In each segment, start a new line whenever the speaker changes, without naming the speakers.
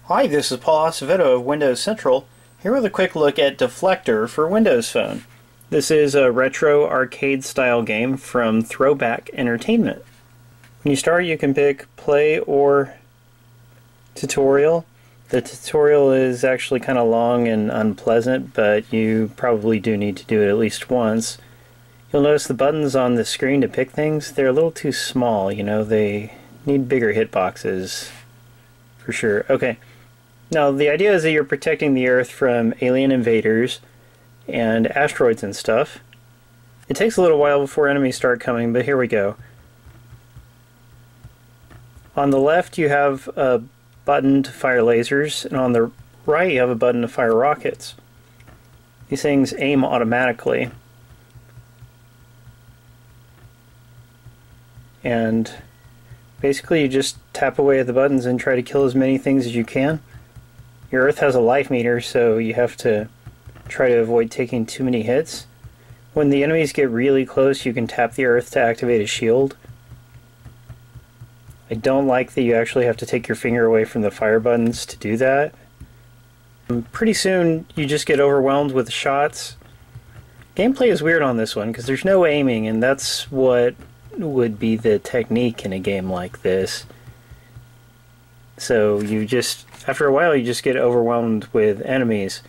Hi, this is Paul Acevedo of Windows Central, here with a quick look at Deflector for Windows Phone. This is a retro arcade-style game from Throwback Entertainment. When you start, you can pick Play or Tutorial. The tutorial is actually kind of long and unpleasant, but you probably do need to do it at least once. You'll notice the buttons on the screen to pick things, they're a little too small, they need bigger hitboxes, for sure. Okay. Now, the idea is that you're protecting the Earth from alien invaders and asteroids and stuff. It takes a little while before enemies start coming, but here we go. On the left, you have a button to fire lasers, and on the right, you have a button to fire rockets. These things aim automatically. And basically, you just tap away at the buttons and try to kill as many things as you can. Your Earth has a life meter, so you have to try to avoid taking too many hits. When the enemies get really close, you can tap the Earth to activate a shield. I don't like that you actually have to take your finger away from the fire buttons to do that. Pretty soon, you just get overwhelmed with shots. Gameplay is weird on this one, because there's no aiming, and that's what would be the technique in a game like this. So you just, after a while, you just get overwhelmed with enemies.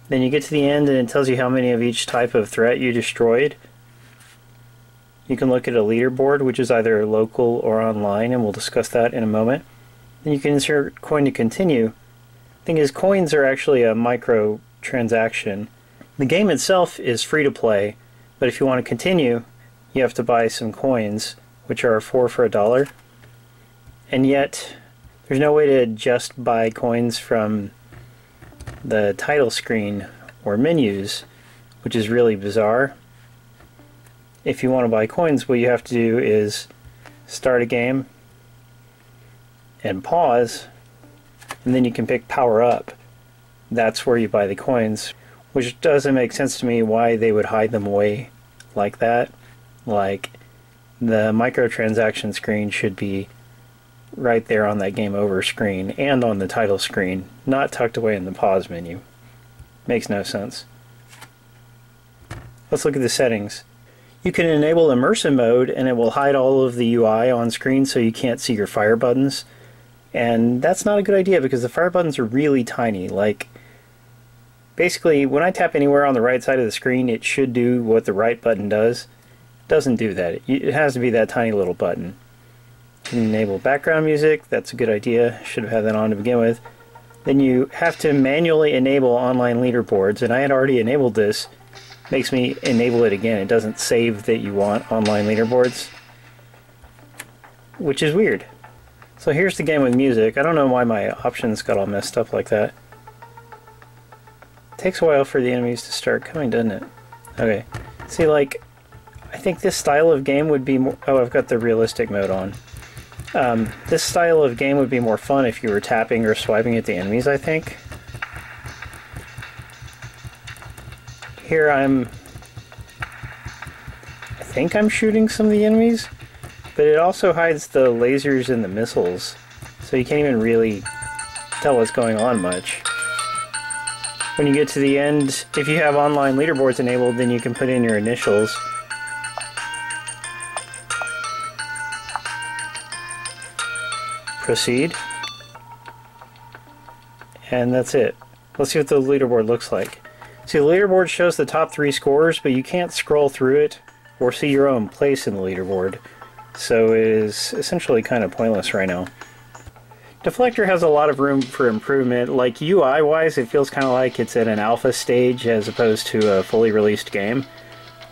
Then you get to the end and it tells you how many of each type of threat you destroyed. You can look at a leaderboard, which is either local or online, and we'll discuss that in a moment. Then you can insert coin to continue. Thing is, coins are actually a micro transaction. The game itself is free to play, but if you want to continue, you have to buy some coins, which are 4 for $1. And yet, there's no way to just buy coins from the title screen or menus, which is really bizarre. If you want to buy coins, what you have to do is start a game and pause, and then you can pick Power Up. That's where you buy the coins, which doesn't make sense to me why they would hide them away like that. Like, the microtransaction screen should be right there on that game over screen and on the title screen, not tucked away in the pause menu. Makes no sense. Let's look at the settings. You can enable immersive mode and it will hide all of the UI on screen so you can't see your fire buttons. And that's not a good idea because the fire buttons are really tiny. Like, basically, when I tap anywhere on the right side of the screen, it should do what the right button does. It doesn't do that. It has to be that tiny little button. You can enable background music. That's a good idea. Should have had that on to begin with. Then you have to manually enable online leaderboards, and I had already enabled this. Makes me enable it again. It doesn't save that you want online leaderboards, which is weird. So here's the game with music. I don't know why my options got all messed up like that. It takes a while for the enemies to start coming, doesn't it? Okay. See, like, I think this style of game would be more... Oh, I've got the realistic mode on. This style of game would be more fun if you were tapping or swiping at the enemies, I think. Here I think I'm shooting some of the enemies, but it also hides the lasers and the missiles, so you can't even really tell what's going on much. When you get to the end, if you have online leaderboards enabled, then you can put in your initials. Proceed. And that's it. Let's see what the leaderboard looks like. See, the leaderboard shows the top 3 scores, but you can't scroll through it or see your own place in the leaderboard. So it is essentially kind of pointless right now. Deflector has a lot of room for improvement. Like, UI-wise, it feels kind of like it's at an alpha stage as opposed to a fully released game.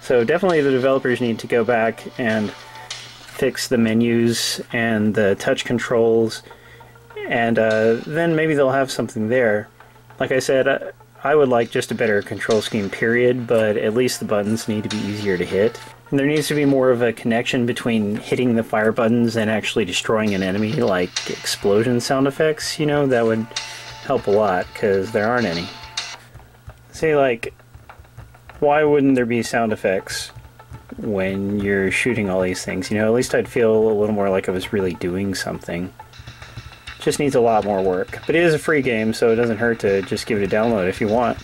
So definitely the developers need to go back and fix the menus and the touch controls, and then maybe they'll have something there. Like I said, I would like just a better control scheme, period, but at least the buttons need to be easier to hit. And there needs to be more of a connection between hitting the fire buttons and actually destroying an enemy, like explosion sound effects, that would help a lot, because there aren't any. See, like, why wouldn't there be sound effects when you're shooting all these things? At least I'd feel a little more like I was really doing something. Just needs a lot more work. But it is a free game, so it doesn't hurt to just give it a download if you want.